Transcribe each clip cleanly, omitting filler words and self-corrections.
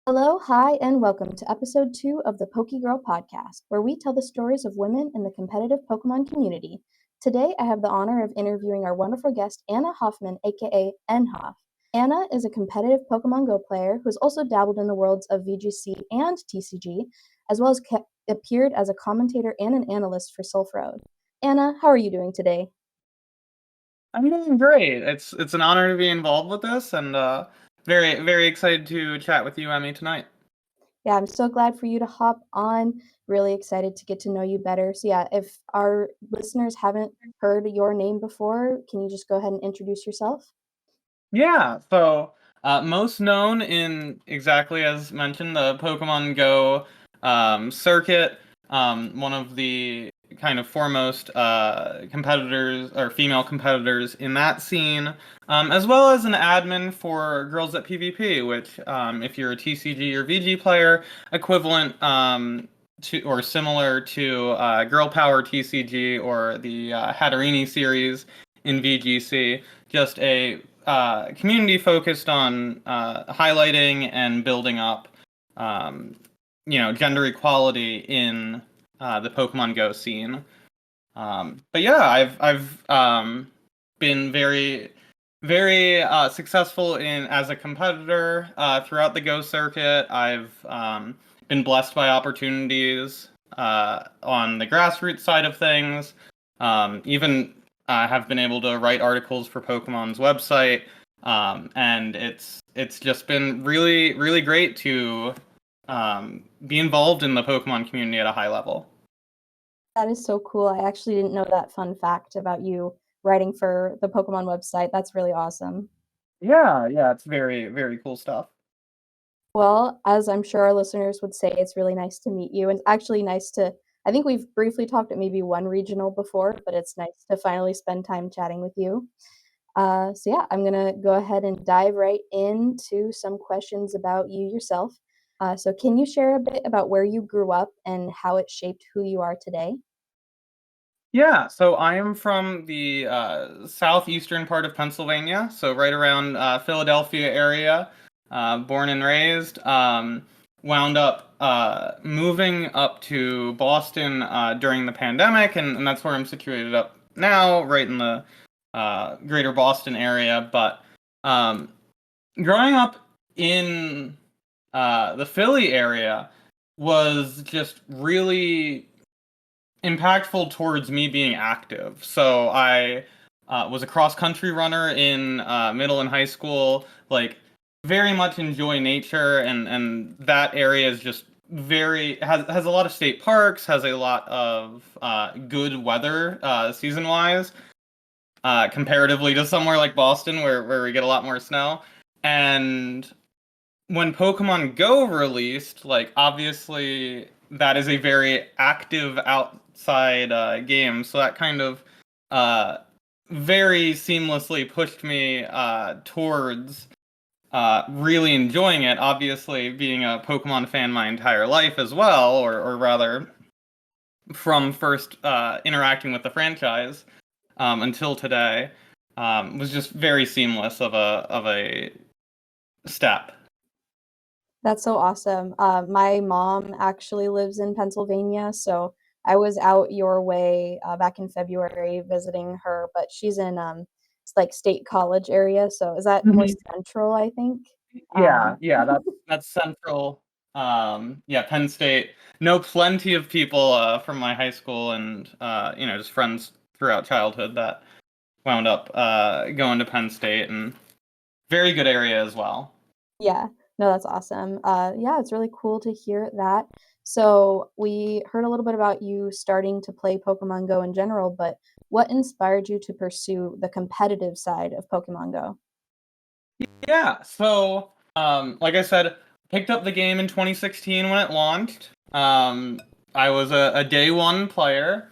Hello, hi, and welcome to episode 2 of the PokeGirl Podcast, where we tell the stories of women in the competitive Pokemon community. Today, I have the honor of interviewing our wonderful guest, Ana Hoffman, aka Nhoff. Ana is a competitive Pokemon Go player who has also dabbled in the worlds of VGC and TCG, as well as appeared as a commentator and an analyst for Silph Road. Ana, how are you doing today? I'm doing great. It's an honor to be involved with this, and very excited to chat with you, Emmy, tonight. Yeah, I'm so glad for you to hop on. Really excited to get to know you better. So, yeah, if our listeners haven't heard your name before, can you just go ahead and introduce yourself? Yeah. Most known in exactly as mentioned the Pokemon Go circuit. One of the kind of foremost competitors or female competitors in that scene, as well as an admin for Girls at PvP, which, if you're a TCG or VG player, equivalent to or similar to Girl Power TCG or the Hatterini series in VGC. Just a community focused on highlighting and building up, gender equality in the Pokemon Go scene. But yeah, I've been very successful in as a competitor throughout the Go circuit. I've been blessed by opportunities on the grassroots side of things. Even have been able to write articles for Pokemon's website, and it's just been really great to be involved in the Pokemon community at a high level. That is so cool. I actually didn't know that fun fact about you writing for the Pokemon website. That's really awesome. Yeah, it's very cool stuff. Well, as I'm sure our listeners would say, it's really nice to meet you. And it's actually nice to, I think we've briefly talked at maybe one regional before, but it's nice to finally spend time chatting with you. So, yeah, I'm going to go ahead and dive right into some questions about you yourself. So, can you share a bit about where you grew up and how it shaped who you are today? Yeah, so I am from the southeastern part of Pennsylvania, so right around Philadelphia area. Born and raised. Wound up moving up to Boston during the pandemic, and that's where I'm situated up now, right in the greater Boston area. But um, growing up in the Philly area was just really impactful towards me being active. So I was a cross country runner in middle and high school. Like, very much enjoy nature, and that area is just very has a lot of state parks, has a lot of good weather season wise, comparatively to somewhere like Boston where we get a lot more snow. And when Pokemon Go released, like, obviously that is a very active outside game, so that kind of uh, very seamlessly pushed me towards really enjoying it. Obviously, being a Pokemon fan my entire life as well, or rather, from first interacting with the franchise until today, was just very seamless of a step. That's so awesome. My mom actually lives in Pennsylvania, so I was out your way back in February visiting her, but she's in it's like State College area, so is that more central, I think? Um, Yeah, that's central. Yeah, Penn State. Know plenty of people from my high school and just friends throughout childhood that wound up going to Penn State, and very good area as well. yeah, no, that's awesome. Yeah, it's really cool to hear that. So we heard a little bit about you starting to play Pokemon Go in general, but what inspired you to pursue the competitive side of Pokemon Go? Yeah, so like I said, picked up the game in 2016 when it launched. I was a day one player.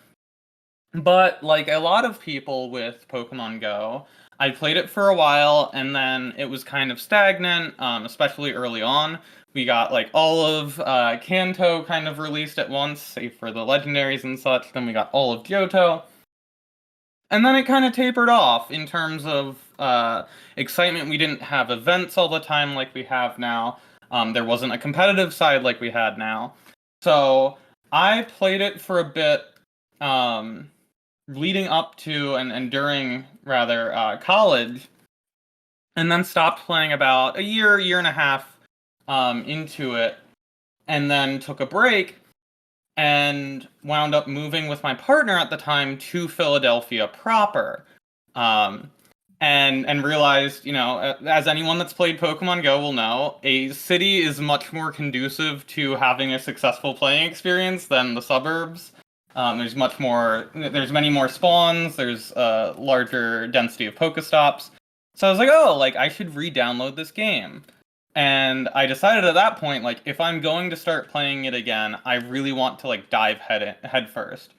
But like a lot of people with Pokemon Go, I played it for a while and then it was kind of stagnant, especially early on. We got like all of Kanto kind of released at once, save for the legendaries and such. Then we got all of Johto. And then it kind of tapered off in terms of excitement. We didn't have events all the time like we have now. There wasn't a competitive side like we had now. So I played it for a bit, leading up to and during rather college, and then stopped playing about a year and a half into it, and then took a break and wound up moving with my partner at the time to Philadelphia proper. Um, and realized, as anyone that's played Pokemon Go will know, a city is much more conducive to having a successful playing experience than the suburbs. There's many more spawns, there's a larger density of Pokestops. So I was like, oh, like I should re-download this game. And I decided at that point, like, if I'm going to start playing it again, I really want to like dive head first.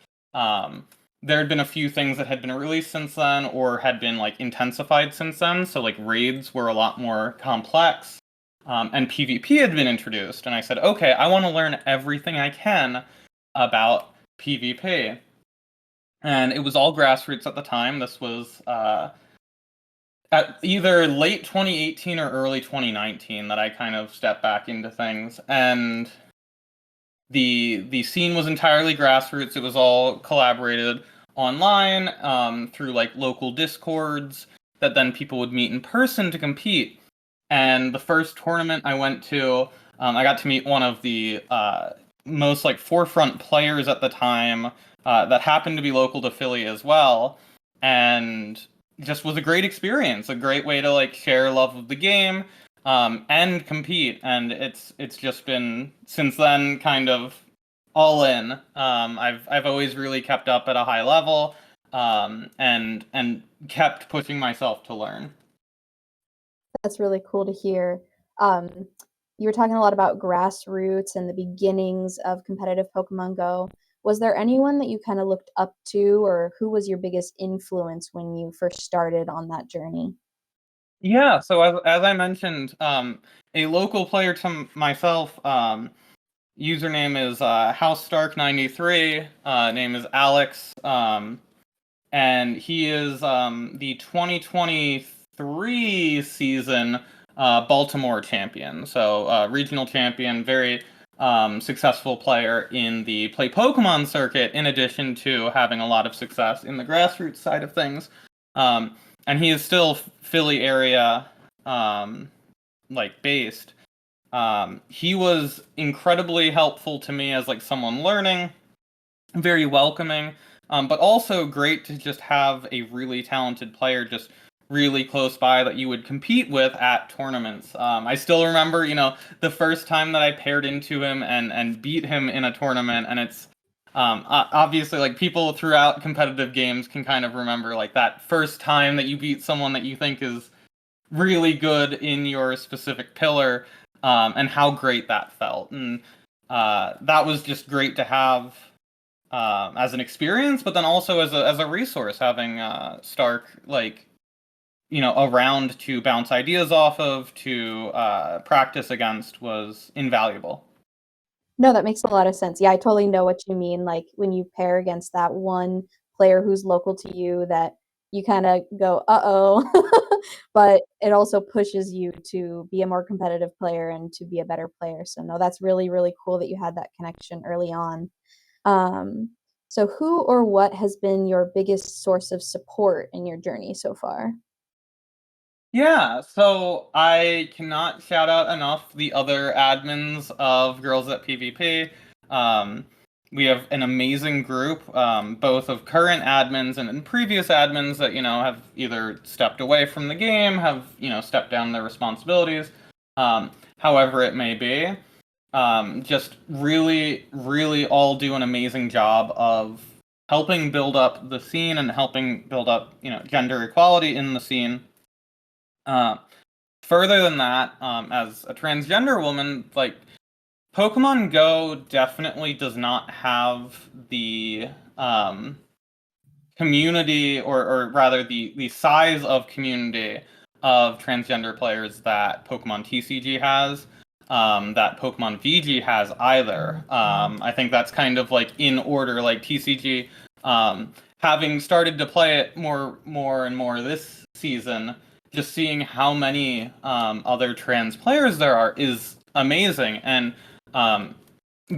There had been a few things that had been released since then or had been like intensified since then. So like raids were a lot more complex, and PvP had been introduced. And I said, okay, I want to learn everything I can about PvP. And it was all grassroots at the time. This was at either late 2018 or early 2019 that I kind of stepped back into things. And the scene was entirely grassroots. It was all collaborated online, through like local discords that then people would meet in person to compete. And the first tournament I went to, I got to meet one of the most like forefront players at the time, that happened to be local to Philly as well, and just was a great experience, a great way to like share love of the game, and compete. And it's just been since then kind of all in. I've always really kept up at a high level, and kept pushing myself to learn. That's really cool to hear. Um, you were talking a lot about grassroots and the beginnings of competitive Pokemon Go. Was there anyone that you kind of looked up to, or who was your biggest influence when you first started on that journey? Yeah, so as I mentioned, a local player to myself, username is House Stark 93. Name is Alex. And he is the 2023 season Baltimore champion. So regional champion, very successful player in the play Pokemon circuit, in addition to having a lot of success in the grassroots side of things. And he is still Philly area like based. He was incredibly helpful to me as like someone learning, very welcoming, but also great to just have a really talented player just really close by that you would compete with at tournaments. I still remember, the first time that I paired into him and beat him in a tournament, and it's obviously like people throughout competitive games can kind of remember like that first time that you beat someone that you think is really good in your specific pillar, and how great that felt. And that was just great to have as an experience, but then also as a resource, having Stark like around to bounce ideas off of, to practice against, was invaluable. No, that makes a lot of sense. Yeah, I totally know what you mean. Like when you pair against that one player who's local to you that you kind of go, uh-oh, but it also pushes you to be a more competitive player and to be a better player. So no, that's really, really cool that you had that connection early on. Um, so who or what has been your biggest source of support in your journey so far? Yeah, so I cannot shout out enough the other admins of Girls at PvP. Um, we have an amazing group, both of current admins and previous admins that, have either stepped away from the game, have, stepped down their responsibilities, however it may be. Just really, really all do an amazing job of helping build up the scene and helping build up, gender equality in the scene. Uh, Further than that, as a transgender woman, like Pokemon Go definitely does not have the community, or rather the size of community of transgender players that Pokemon TCG has, that Pokemon VG has either. I think that's kind of like in order, like TCG, having started to play it more and more this season, just seeing how many other trans players there are is amazing. And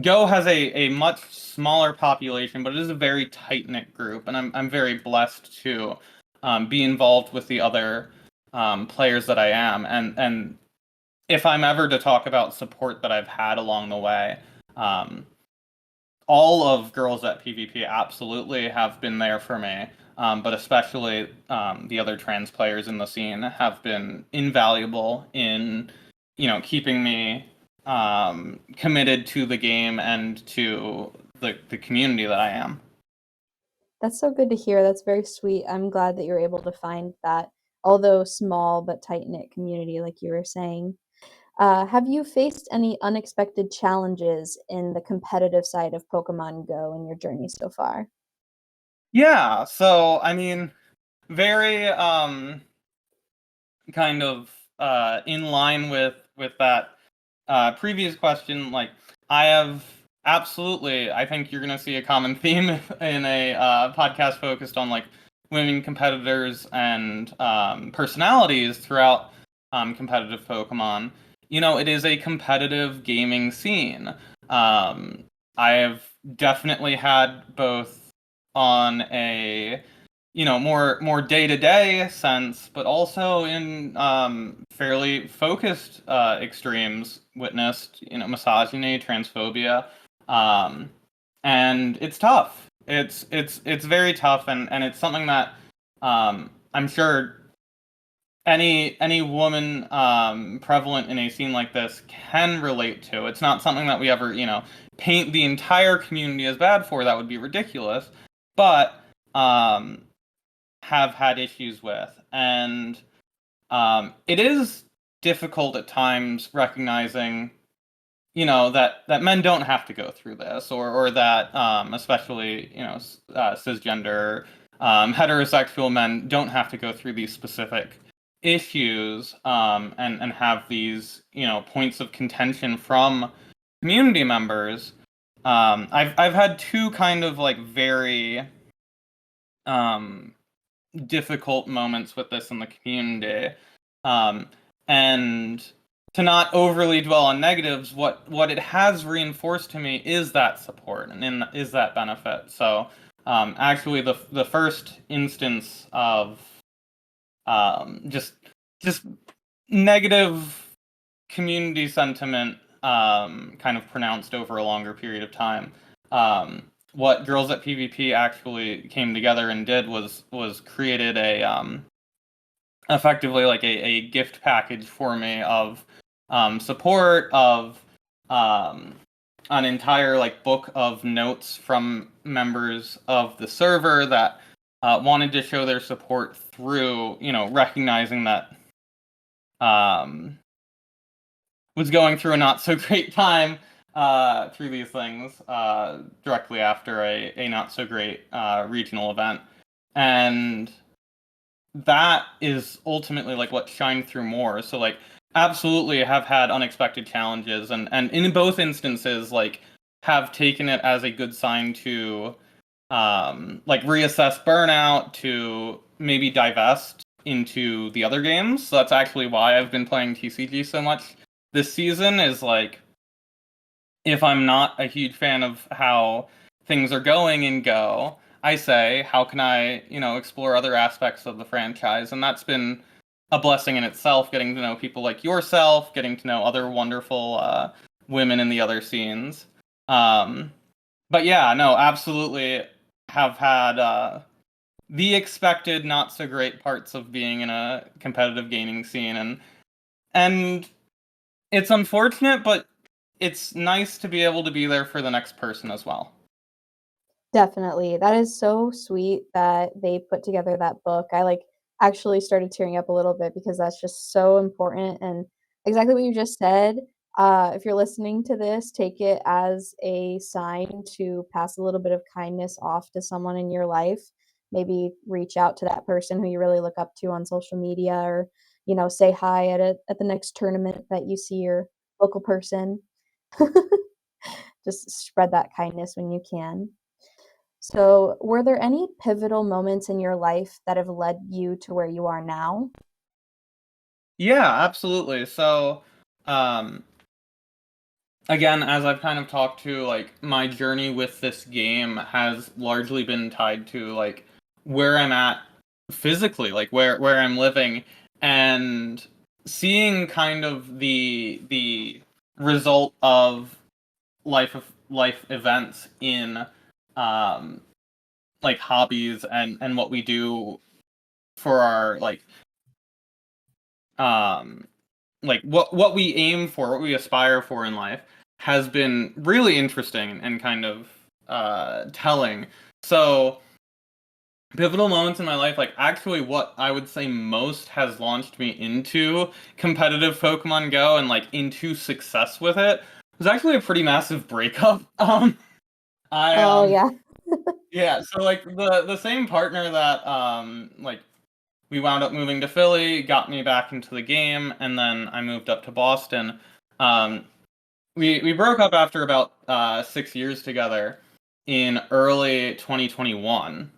Go has a much smaller population, but it is a very tight-knit group, and I'm very blessed to be involved with the other players that I am. And if I'm ever to talk about support that I've had along the way, um, all of Girls at PvP absolutely have been there for me, but especially the other trans players in the scene have been invaluable in, keeping me committed to the game and to the community that I am. That's so good to hear. That's very sweet. I'm glad that you're able to find that, although small but tight-knit community, like you were saying. Have you faced any unexpected challenges in the competitive side of Pokemon Go in your journey so far? Yeah, so I mean, very kind of in line with that previous question, like I have absolutely, I think you're gonna see a common theme in a podcast focused on like women competitors and personalities throughout competitive Pokemon. It is a competitive gaming scene. I have definitely had both on a more day-to-day sense, but also in fairly focused extremes witnessed, misogyny, transphobia, um, and it's tough. It's very tough, and it's something that I'm sure any woman prevalent in a scene like this can relate to. It's not something that we ever, paint the entire community as bad for. That would be ridiculous. But have had issues with. And it is difficult at times recognizing, that men don't have to go through this, or that especially, cisgender, heterosexual men don't have to go through these specific issues, and have these, points of contention from community members. I've had two kind of like very um, difficult moments with this in the community. Um, and to not overly dwell on negatives, what it has reinforced to me is that support is that benefit. So actually the first instance of just negative community sentiment kind of pronounced over a longer period of time. What Girls at PvP actually came together and did was created a effectively like a gift package for me of support of um, an entire like book of notes from members of the server that wanted to show their support through recognizing that um, was going through a not so great time through these things directly after a not so great regional event. And that is ultimately like what shined through more. So like absolutely have had unexpected challenges, and in both instances like have taken it as a good sign to like reassess burnout, to maybe divest into the other games. So that's actually why I've been playing TCG so much this season, is like if I'm not a huge fan of how things are going in Go, I say, how can I, explore other aspects of the franchise? And that's been a blessing in itself, getting to know people like yourself, getting to know other wonderful women in the other scenes. Um, but yeah, no, absolutely have had the expected not so great parts of being in a competitive gaming scene, and it's unfortunate, but it's nice to be able to be there for the next person as well. Definitely. That is so sweet that they put together that book. I like actually started tearing up a little bit because that's just so important and exactly what you just said. If you're listening to this, take it as a sign to pass a little bit of kindness off to someone in your life. Maybe reach out to that person who you really look up to on social media, or, say hi at the next tournament that you see your local person. Just spread that kindness when you can. So, were there any pivotal moments in your life that have led you to where you are now? Yeah, absolutely. So, um, again, as I've kind of talked to, like, my journey with this game has largely been tied to, like, where I'm at physically, like where I'm living, and seeing kind of the result of life events in um like hobbies and what we do for our um like what we aim for, what we aspire for in life, has been really interesting and kind of telling. So pivotal moments in my life, like actually what I would say most has launched me into competitive Pokemon Go and like into success with it, was actually a pretty massive breakup. I Oh, yeah. Yeah, so like the same partner that like we wound up moving to Philly, got me back into the game, and then I moved up to Boston. Um, we broke up after about 6 years together in early 2021,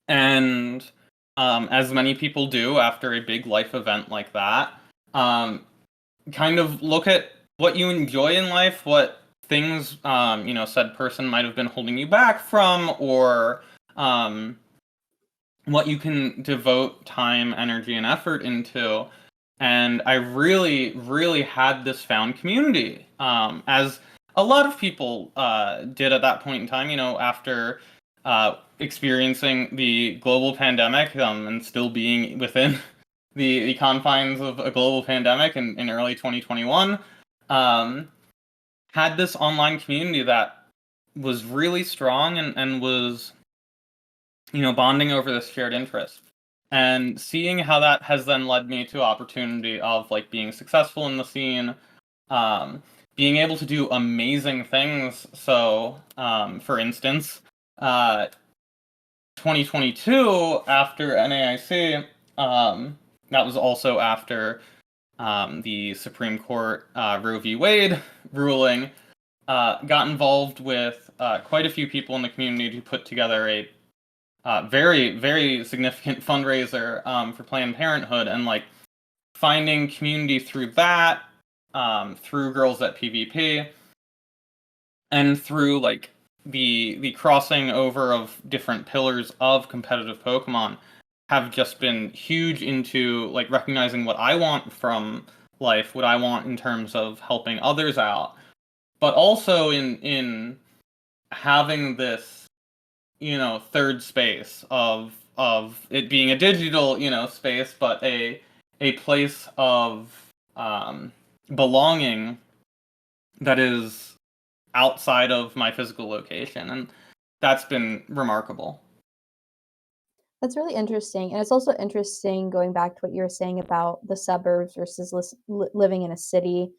and as many people do after a big life event like that, um, kind of look at what you enjoy in life, what things said person might have been holding you back from, or um, what you can devote time, energy, and effort into. And I really, really had this found community, as a lot of people did at that point in time. After experiencing the global pandemic, and still being within the confines of a global pandemic in early 2021, um, had this online community that was really strong and was bonding over this shared interest. And seeing how that has then led me to opportunity of like being successful in the scene, um, being able to do amazing things. So, for instance, uh, 2022 after NAIC, that was also after the Supreme Court Roe v. Wade ruling, got involved with quite a few people in the community to put together a very, very significant fundraiser for Planned Parenthood, and like finding community through that, through Girls at PvP, and through like the crossing over of different pillars of competitive Pokemon, have just been huge into like recognizing what I want from life, what I want in terms of helping others out, but also in having this third space of it being a digital space, but a place of um, belonging that is outside of my physical location, and that's been remarkable. That's really interesting. And it's also interesting going back to what you were saying about the suburbs versus living in a city.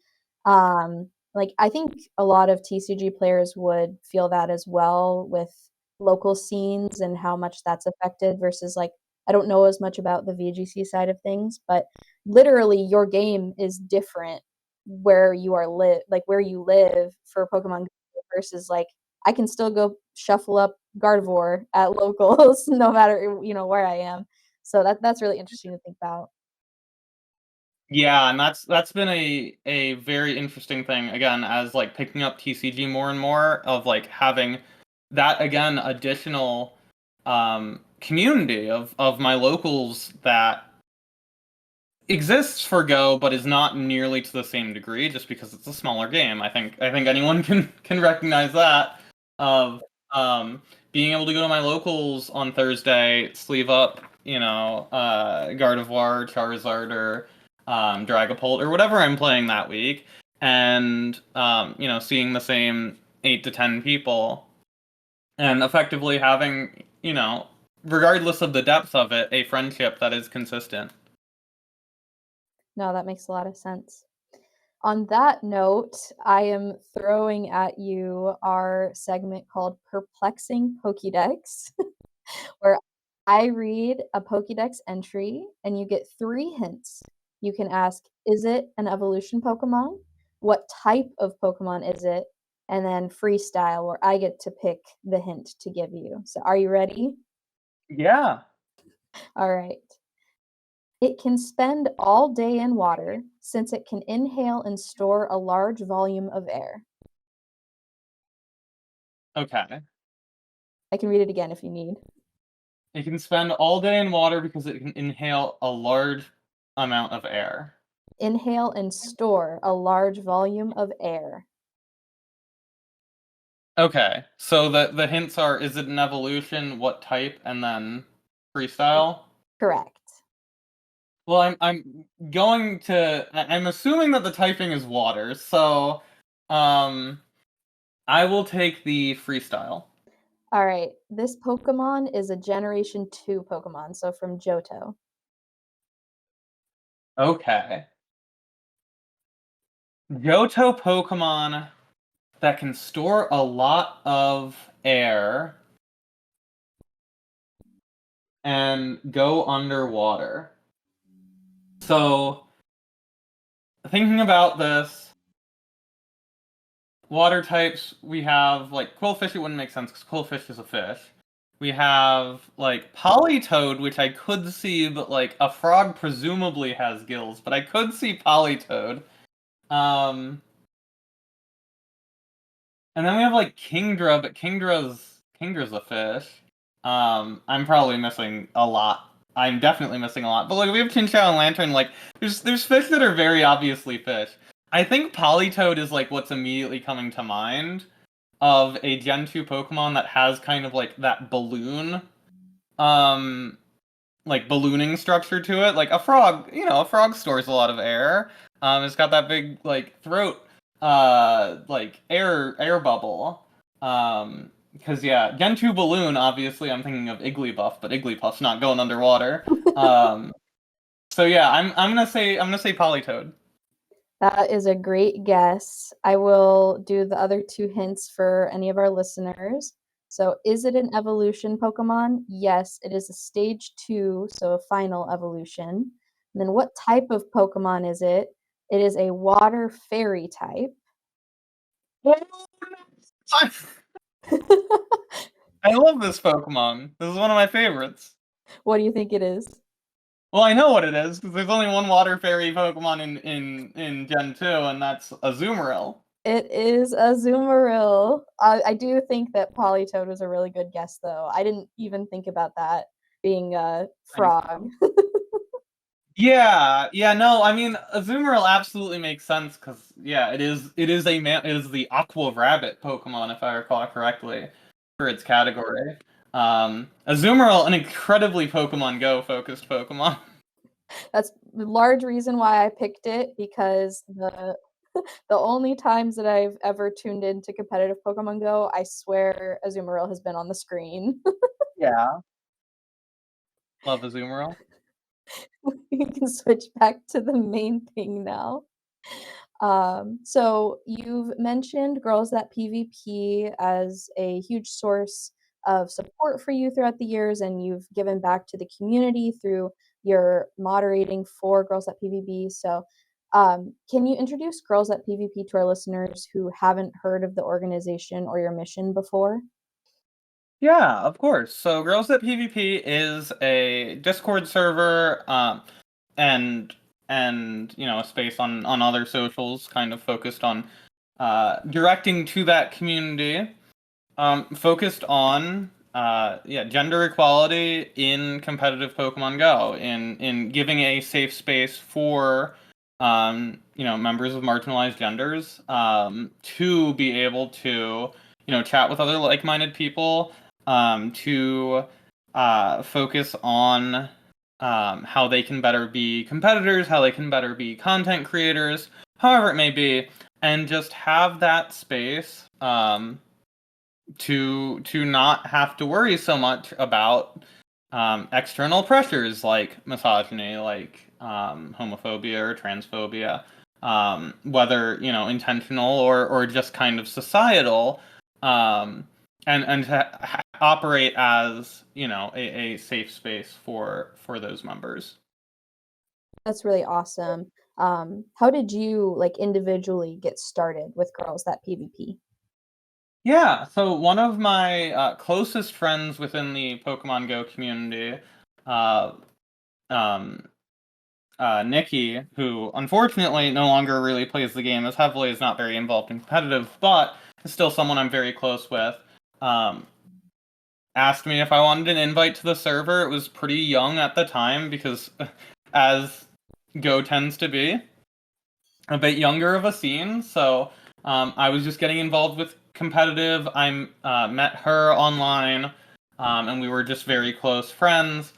Like, I think a lot of TCG players would feel that as well with local scenes and how much that's affected versus, like, I don't know as much about the VGC side of things, but literally your game is different where you are like where you live for Pokemon Go versus like I can still go shuffle up Gardevoir at locals no matter, where I am. So that's really interesting to think about. Yeah, and that's been a very interesting thing, again, as like picking up TCG more and more, of like having that again additional community of my locals that exists for Go, but is not nearly to the same degree, just because it's a smaller game. I think anyone can recognize that, of being able to go to my locals on Thursday, sleeve up, Gardevoir, Charizard, or Dragapult, or whatever I'm playing that week, and seeing the same 8 to 10 people, and effectively having, regardless of the depth of it, a friendship that is consistent. No, that makes a lot of sense. On that note, I am throwing at you our segment called Perplexing Pokédex, where I read a Pokédex entry and you get 3 hints. You can ask, is it an evolution Pokemon? What type of Pokemon is it? And then freestyle, where I get to pick the hint to give you. So are you ready? Yeah. All right. It can spend all day in water, since it can inhale and store a large volume of air? Okay. I can read it again if you need. It can spend all day in water because it can inhale a large amount of air. Inhale and store a large volume of air. Okay, so the hints are: is it an evolution, what type, and then freestyle? Correct. Well, I'm assuming that the typing is water, so I will take the freestyle. All right, this Pokemon is a Generation 2 Pokemon, so from Johto. Okay. Johto Pokemon that can store a lot of air and go underwater. So, thinking about this, water types, we have, like, Quillfish, it wouldn't make sense because Quillfish is a fish. We have, like, Politoed, which I could see, but, like, a frog presumably has gills, but I could see Politoed. And then we have, like, Kingdra, but Kingdra's a fish. I'm probably missing a lot. I'm definitely missing a lot. But, like, we have Chinchou and Lantern, like, there's fish that are very obviously fish. I think Politoed is, like, what's immediately coming to mind of a Gen 2 Pokemon that has kind of, like, that balloon, like, ballooning structure to it. Like, a frog, a frog stores a lot of air. It's got that big, like, throat, like, air bubble. Because, yeah, Gen 2 balloon, obviously, I'm thinking of Igglybuff, but Igglybuff's not going underwater. So yeah, I'm gonna say Politoed. That is a great guess. I will do the other two hints for any of our listeners. So, is it an evolution Pokemon? Yes, it is a stage 2, so a final evolution. And then, what type of Pokemon is it? It is a water fairy type. I love this Pokemon. This is one of my favorites. What do you think it is? Well, I know what it is because there's only one water fairy Pokemon in Gen 2, and that's Azumarill. It is a Azumarill. I do think that Politoed was a really good guess, though. I didn't even think about that being a frog. Yeah, no, I mean Azumarill absolutely makes sense because yeah, it is the Aqua Rabbit Pokemon if I recall correctly for its category. Azumarill, an incredibly Pokemon Go focused Pokemon. That's the large reason why I picked it because the only times that I've ever tuned into competitive Pokemon Go, I swear Azumarill has been on the screen. Yeah, love Azumarill. We can switch back to the main thing now. So you've mentioned Girls That PvP as a huge source of support for you throughout the years, and you've given back to the community through your moderating for Girls That PvP. So, can you introduce Girls That PvP to our listeners who haven't heard of the organization or your mission before? Yeah, of course. So Girls at PvP is a Discord server, and a space on other socials, kind of focused on directing to that community, focused on gender equality in competitive Pokemon Go, in giving a safe space for members of marginalized genders to be able to chat with other like-minded people, to focus on how they can better be competitors, how they can better be content creators, however it may be, and just have that space to not have to worry so much about external pressures like misogyny, like homophobia or transphobia, whether intentional or just kind of societal, and to operate as a safe space for those members. That's really awesome. How did you like individually get started with Girls That PvP? Yeah, so one of my closest friends within the Pokemon Go community, uh, um, Nikki, who unfortunately no longer really plays the game as heavily, is not very involved in competitive, but is still someone I'm very close with, um, asked me if I wanted an invite to the server. It was pretty young at the time because, as Go tends to be, a bit younger of a scene, so I was just getting involved with competitive. I met her online, and we were just very close friends.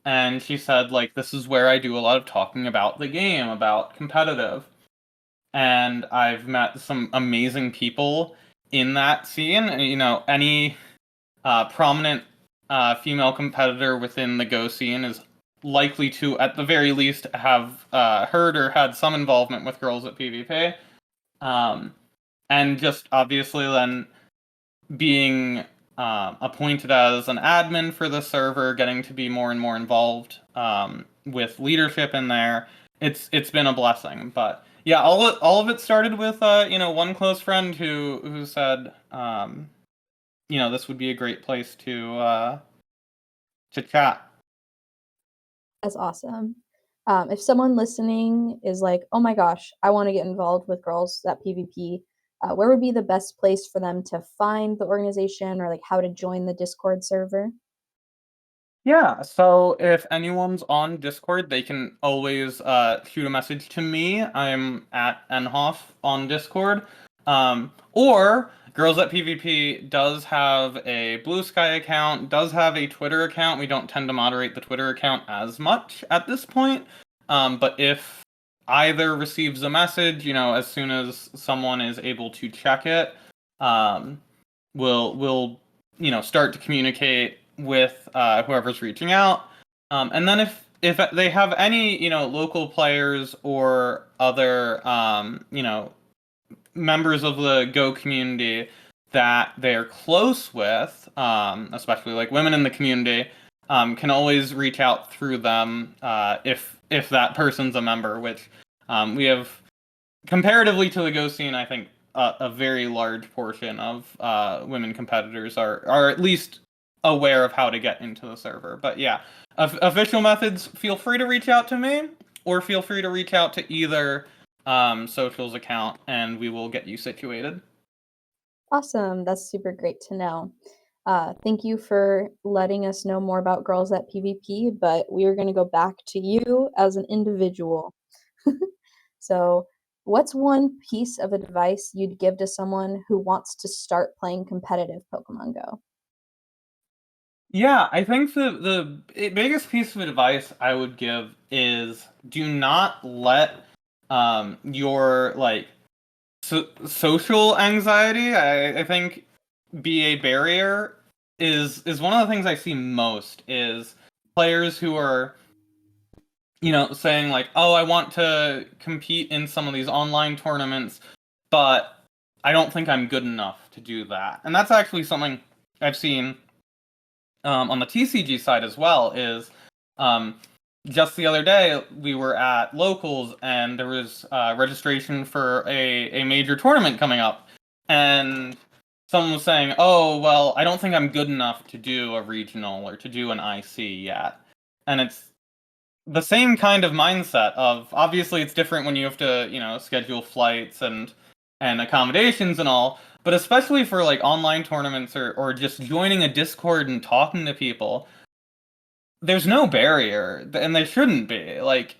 And she said, like, this is where I do a lot of talking about the game, about competitive. And I've met some amazing people in that scene. You know, any prominent female competitor within the Go scene is likely to, at the very least, have heard or had some involvement with girls at PvP. And just obviously then being appointed as an admin for the server, getting to be more and more involved with leadership in there, it's been a blessing. But yeah, all of it started with one close friend who said this would be a great place to chat. That's awesome. If someone listening is like, oh my gosh, I want to get involved with girls at PvP, where would be the best place for them to find the organization or like how to join the Discord server? Yeah, so if anyone's on Discord, they can always shoot a message to me. I'm at nhoff on Discord. Or Girls at PvP does have a Blue Sky account, does have a Twitter account. We don't tend to moderate the Twitter account as much at this point. But if either receives a message, as soon as someone is able to check it, um, we'll start to communicate with whoever's reaching out. And then if they have any local players or other members of the Go community that they're close with, especially like women in the community, can always reach out through them if that person's a member, which we have comparatively to the Go scene. I think a very large portion of women competitors are at least aware of how to get into the server. But yeah, official methods, feel free to reach out to me, or feel free to reach out to either socials account, and we will get you situated. Awesome. That's super great to know. Thank you for letting us know more about girls at PvP, but we are going to go back to you as an individual. So, what's one piece of advice you'd give to someone who wants to start playing competitive Pokemon Go? Yeah, I think the biggest piece of advice I would give is do not let your like social anxiety, I think, be a barrier. Is one of the things I see most is players who are saying like, oh, I want to compete in some of these online tournaments, but I don't think I'm good enough to do that. And that's actually something I've seen on the TCG side as well. Is just the other day we were at locals and there was registration for a major tournament coming up, and someone was saying, oh, well, I don't think I'm good enough to do a regional or to do an IC yet. And it's the same kind of mindset of, obviously it's different when you have to schedule flights and accommodations and all, but especially for like online tournaments or just joining a Discord and talking to people, there's no barrier, and there shouldn't be. Like,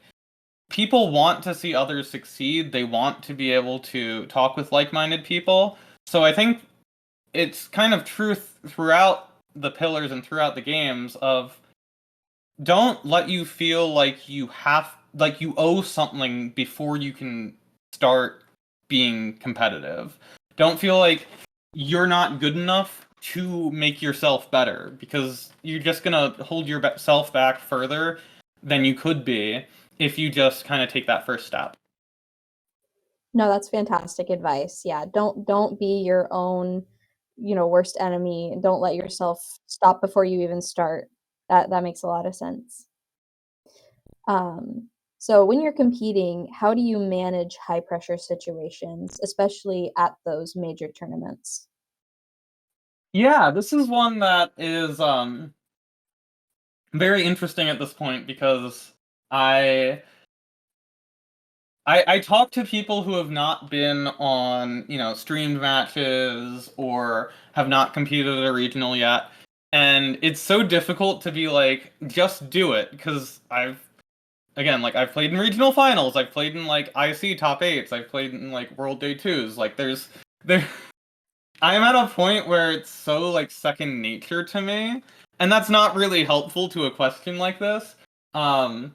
people want to see others succeed. They want to be able to talk with like-minded people. So I think it's kind of truth throughout the pillars and throughout the games of, don't let you feel like you owe something before you can start being competitive. Don't feel like you're not good enough to make yourself better, because you're just gonna hold yourself back further than you could be if you just kind of take that first step. No, that's fantastic advice. Yeah, don't be your own, worst enemy. Don't let yourself stop before you even start. That makes a lot of sense. So when you're competing, how do you manage high pressure situations, especially at those major tournaments? Yeah, this is one that is very interesting at this point, because I I talk to people who have not been on, streamed matches or have not competed at a regional yet, and it's so difficult to be like, just do it, because I've played in regional finals, I've played in like IC top eights, I've played in like World Day 2s, like there I'm at a point where it's so like second nature to me, and that's not really helpful to a question like this. Um,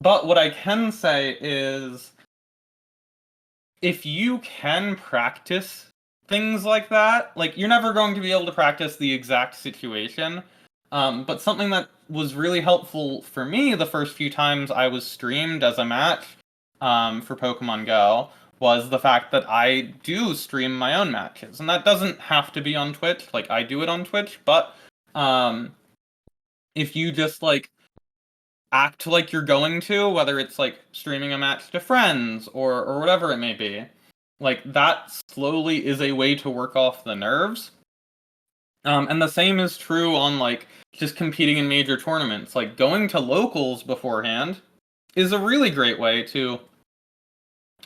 but what I can say is, if you can practice things like that, like you're never going to be able to practice the exact situation. But something that was really helpful for me the first few times I was streamed as a match for Pokemon Go was the fact that I do stream my own matches. And that doesn't have to be on Twitch, like I do it on Twitch, but if you just like act like you're going to, whether it's like streaming a match to friends or whatever it may be, like that slowly is a way to work off the nerves. And the same is true on like just competing in major tournaments. Like going to locals beforehand is a really great way to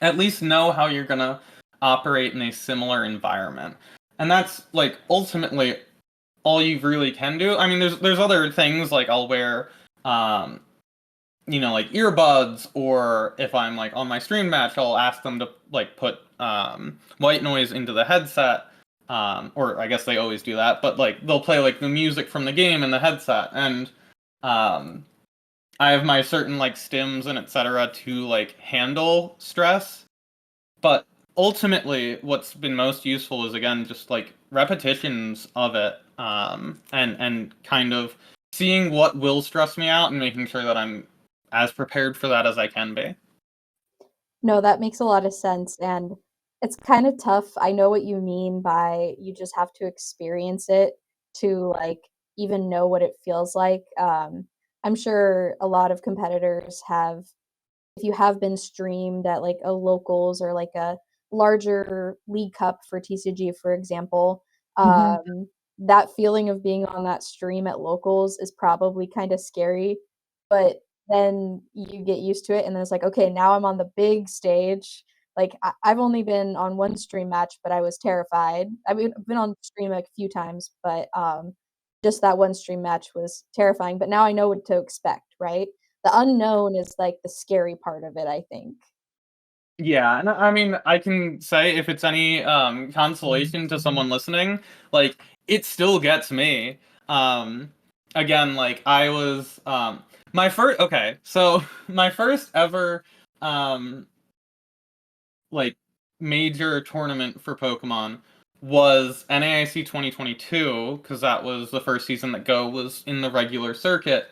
at least know how you're gonna operate in a similar environment. And that's like ultimately all you really can do. I mean, there's other things like I'll wear like earbuds, or if I'm like on my stream match, I'll ask them to like put white noise into the headset, or I guess they always do that, but like they'll play like the music from the game in the headset, and I have my certain like stims and etc. to like handle stress. But ultimately, what's been most useful is again just like repetitions of it, and kind of seeing what will stress me out and making sure that I'm as prepared for that as I can be. No, that makes a lot of sense, and it's kind of tough. I know what you mean by you just have to experience it to like even know what it feels like. I'm sure a lot of competitors have, if you have been streamed at like a locals or like a larger league cup for TCG, for example, that feeling of being on that stream at locals is probably kind of scary, but then you get used to it, and then it's like, okay, now I'm on the big stage. Like I've only been on one stream match, but I was terrified. I mean, I've been on stream like a few times, but just that one stream match was terrifying. But now I know what to expect, right? The unknown is like the scary part of it, I think. Yeah, and I mean, I can say if it's any consolation to someone listening, like it still gets me. Um, Again, like I was my first okay, so my first ever um like major tournament for Pokemon was NAIC 2022, because that was the first season that Go was in the regular circuit.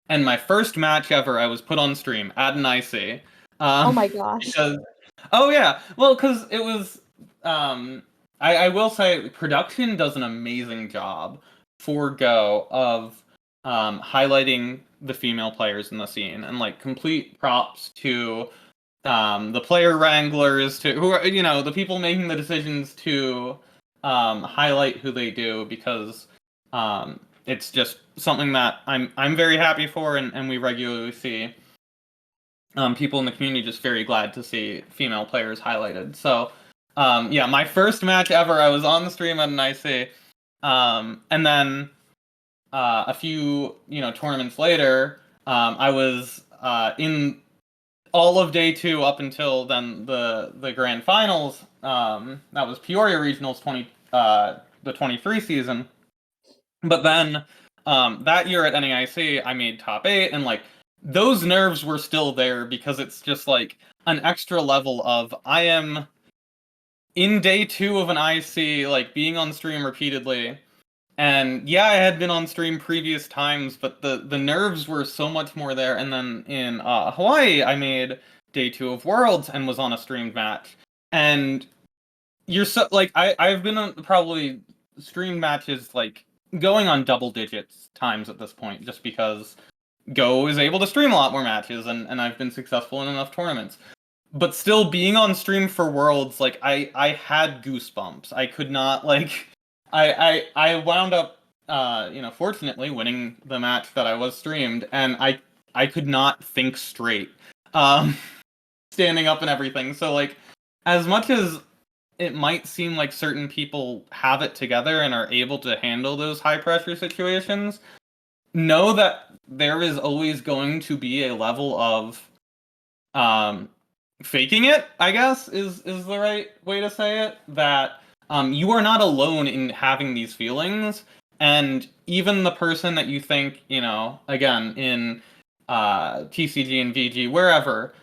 And my first match ever, I was put on stream at an IC. Oh Um, my gosh. because oh yeah, well, because it was I will say production does an amazing job for Go of highlighting the female players in the scene, and like complete props to the player wranglers, to who are the people making the decisions to highlight who they do, because it's just something that I'm very happy for, and we regularly see people in the community just very glad to see female players highlighted. So yeah, my first match ever, I was on the stream at an IC, and then a few tournaments later, I was in all of day 2 up until then the grand finals. That was Peoria Regionals the 23 season. But then that year at NAIC, I made top 8, and like those nerves were still there, because it's just like an extra level of I am in day 2 of an IC, like being on stream repeatedly. And yeah, I had been on stream previous times, but the nerves were so much more there. And then in Hawaii, I made day 2 of Worlds and was on a streamed match. And you're so like I've been on probably streamed matches like going on double digits times at this point, just because Go is able to stream a lot more matches, and I've been successful in enough tournaments. But still being on stream for Worlds, like I had goosebumps. I could not like I wound up fortunately winning the match that I was streamed, and I could not think straight. Um standing up and everything. So like, as much as it might seem like certain people have it together and are able to handle those high pressure situations, know that there is always going to be a level of faking it, I guess is the right way to say it, that you are not alone in having these feelings, and even the person that you think, again, in TCG and VG, wherever,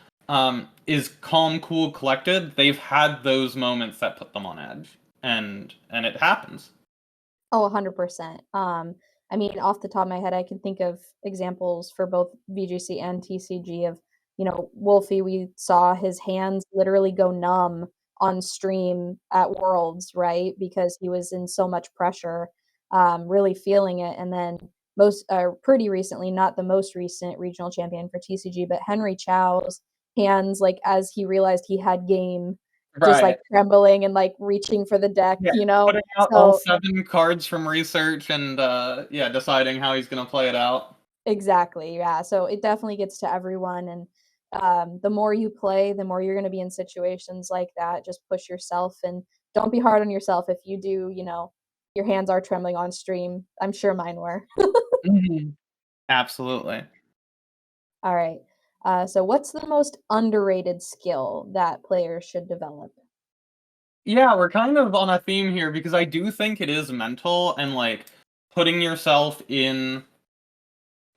is calm, cool, collected, they've had those moments that put them on edge, and it happens. Oh, 100%. I mean, off the top of my head, I can think of examples for both VGC and TCG of, Wolfie, we saw his hands literally go numb on stream at Worlds, right? Because he was in so much pressure, really feeling it. And then pretty recently, not the most recent regional champion for TCG, but Henry Chow's hands, like as he realized he had game, just like Right. trembling and like reaching for the deck, Yeah, putting out all So 7 cards from research and deciding how he's gonna play it out. exactly, yeah. So it definitely gets to everyone, and the more you play, the more you're going to be in situations like that. Just push yourself and don't be hard on yourself if you do. Your hands are trembling on stream. I'm sure mine were. Mhm. Absolutely. All right. So what's the most underrated skill that players should develop? Yeah, we're kind of on a theme here because I do think it is mental, and like putting yourself in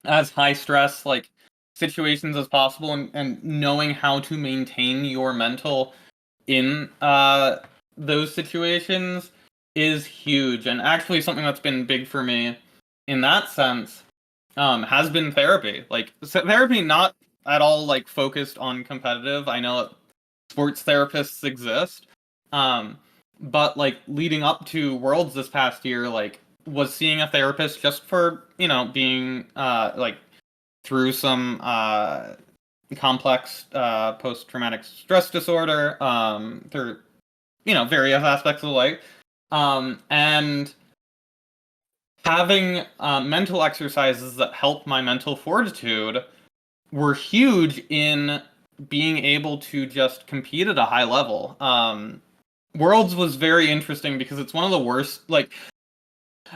as high stress like situations as possible, and knowing how to maintain your mental in those situations is huge. And actually something that's been big for me in that sense has been therapy. Like therapy not at all like focused on competitive. I know that sports therapists exist. Um but like leading up to Worlds this past year, like was seeing a therapist just for, being like through some complex post-traumatic stress disorder, through various aspects of life, and having mental exercises that help my mental fortitude were huge in being able to just compete at a high level. Worlds was very interesting because it's one of the worst, like,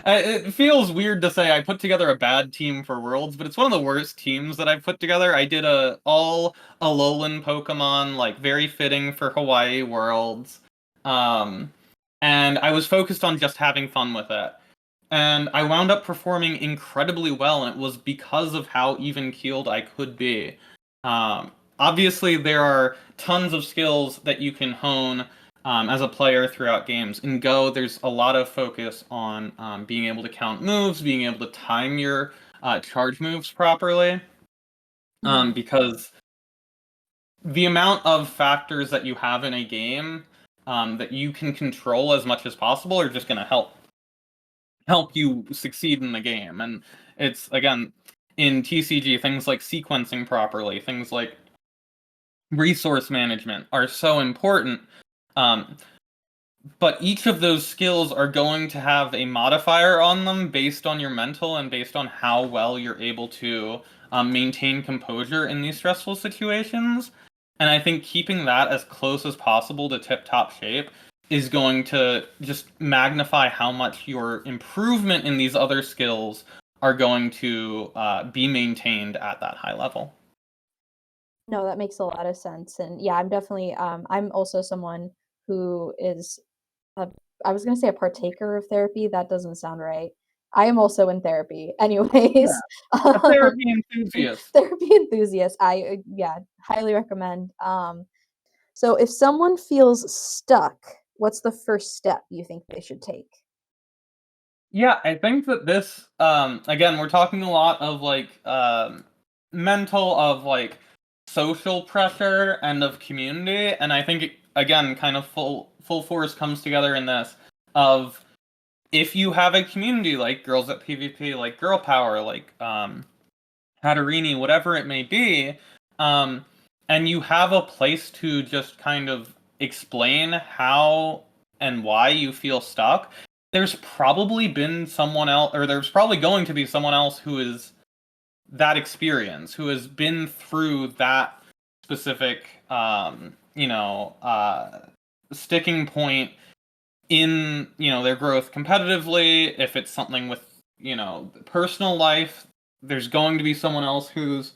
it feels weird to say I put together a bad team for Worlds, but it's one of the worst teams that I've put together. I did a all Alolan Pokemon, like very fitting for Hawaii Worlds. Um, and I was focused on just having fun with it. And I wound up performing incredibly well, and it was because of how even-keeled I could be. Obviously, there are tons of skills that you can hone as a player throughout games. In Go, there's a lot of focus on being able to count moves, being able to time your charge moves properly, Mhm. because the amount of factors that you have in a game that you can control as much as possible are just going to help you succeed in the game. And it's, again, in TCG, things like sequencing properly, things like resource management are so important. Um, but each of those skills are going to have a modifier on them based on your mental and based on how well you're able to maintain composure in these stressful situations. And I think keeping that as close as possible to tip-top shape is going to just magnify how much your improvement in these other skills are going to be maintained at that high level. No, that makes a lot of sense. And yeah, I'm definitely I'm also someone who is a I was gonna say a partaker of therapy. That doesn't sound right. I am also in therapy. Yeah, Anyways, a therapy enthusiast. therapy enthusiast. Yeah, highly recommend. So if someone feels stuck, what's the first step you think they should take? Yeah, I think that this, again, we're talking a lot of like mental, of like social pressure and of community, and I think again, kind of full force comes together in this of, if you have a community like Girls at PvP, like Girl Power, like Hatterini, whatever it may be, um, and you have a place to just kind of explain how and why you feel stuck, there's probably been someone else, or there's probably going to be someone else who is that experience, who has been through that specific, sticking point in, their growth competitively. If it's something with, personal life, there's going to be someone else who's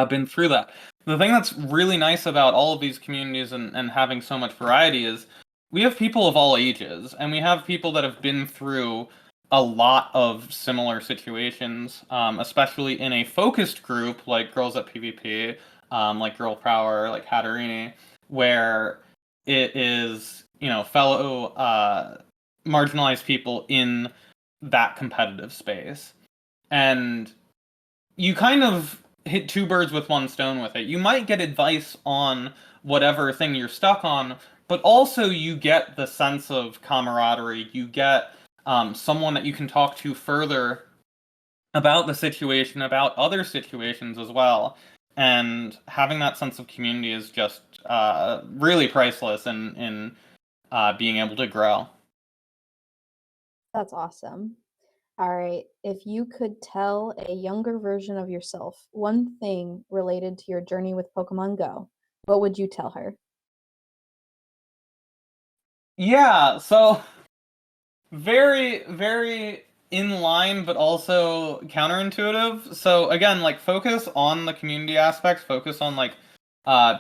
been through that. The thing that's really nice about all of these communities and having so much variety is we have people of all ages, and we have people that have been through a lot of similar situations, especially in a focused group like Girls at PvP, like Girl Power, like Hatterini, where it is, fellow marginalized people in that competitive space. And you kind of hit two birds with one stone with it. You might get advice on whatever thing you're stuck on, but also you get the sense of camaraderie. You get someone that you can talk to further about the situation, about other situations as well. And having that sense of community is just really priceless in being able to grow. That's awesome. All right. If you could tell a younger version of yourself one thing related to your journey with Pokemon Go, what would you tell her? Yeah, so very, very in line, but also counterintuitive. So again, like focus on the community aspects, focus on like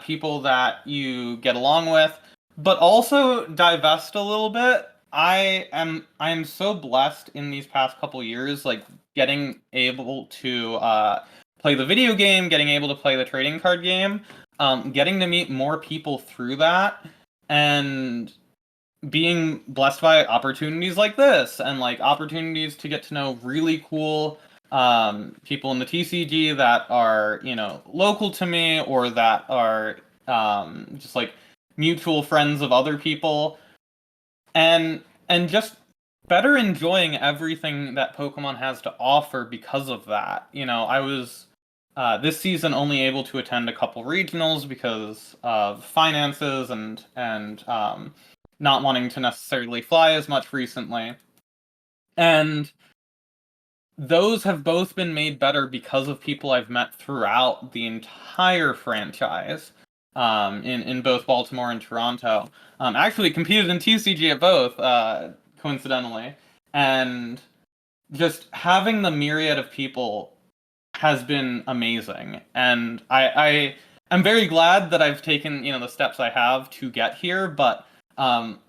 people that you get along with, but also divest a little bit. I am so blessed in these past couple years, like getting able to play the video game, getting able to play the trading card game, getting to meet more people through that, and being blessed by opportunities like this, and like opportunities to get to know really cool people in the TCG that are, local to me, or that are just like mutual friends of other people, and just better enjoying everything that Pokemon has to offer because of that. I was this season only able to attend a couple regionals because of finances and not wanting to necessarily fly as much recently. And those have both been made better because of people I've met throughout the entire franchise, in both Baltimore and Toronto. Actually competed in TCG at both, coincidentally. And just having the myriad of people has been amazing. And I am very glad that I've taken, the steps I have to get here, but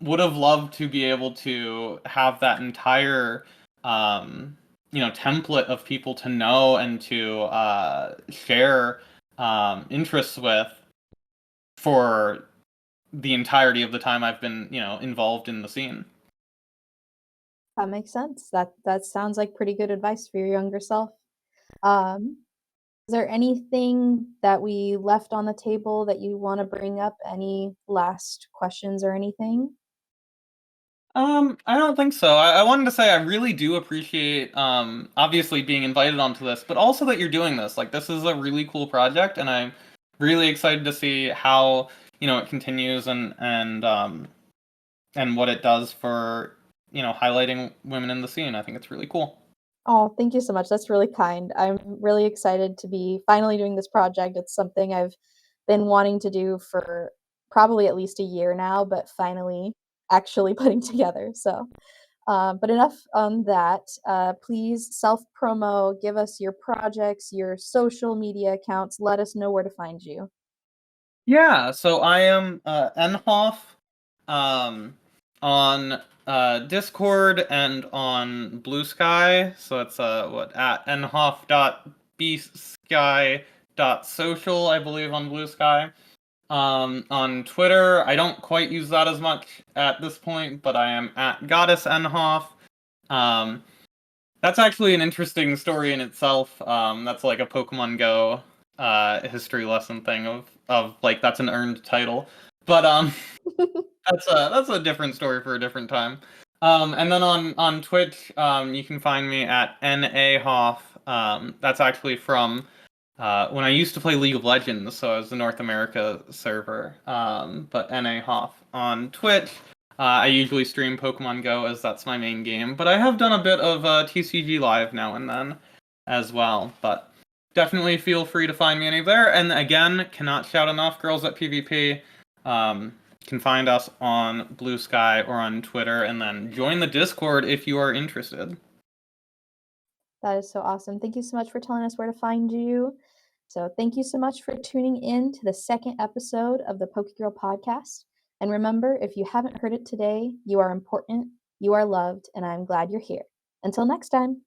would have loved to be able to have that entire template of people to know and to share interests with for the entirety of the time I've been, involved in the scene. That makes sense. That sounds like pretty good advice for your younger self. Um, is there anything that we left on the table that you want to bring up? Any last questions or anything? I don't think so. I wanted to say I really do appreciate obviously being invited onto this, but also that you're doing this. Like, this is a really cool project, and I'm really excited to see how, it continues, and what it does for, highlighting women in the scene. I think it's really cool. Oh, thank you so much. That's really kind. I'm really excited to be finally doing this project. It's something I've been wanting to do for probably at least a year now, but finally actually putting together. So, but enough on that. Please self promo, give us your projects, your social media accounts. Let us know where to find you. Yeah, so I am Nhoff um, on Discord and on Blue Sky. So it's at nhoff.bsky.social, I believe, on Blue Sky. On Twitter, I don't quite use that as much at this point, but I am at Goddess Nhoff. That's actually an interesting story in itself. That's like a Pokemon Go history lesson thing of like that's an earned title, but that's a different story for a different time. And then on Twitch, you can find me at NA That's actually from when I used to play League of Legends, so I was the North America server. But NA Hoff on Twitch. I usually stream Pokemon Go as that's my main game, but I have done a bit of TCG Live now and then as well. But definitely feel free to find me anywhere. And again, cannot shout enough, Girls at PvP. Can find us on Blue Sky or on Twitter, and then join the Discord if you are interested. That is so awesome. Thank you so much for telling us where to find you. So thank you so much for tuning in to the second episode of the PokeGirl Podcast. And remember, if you haven't heard it today, you are important, you are loved, and I'm glad you're here. Until next time.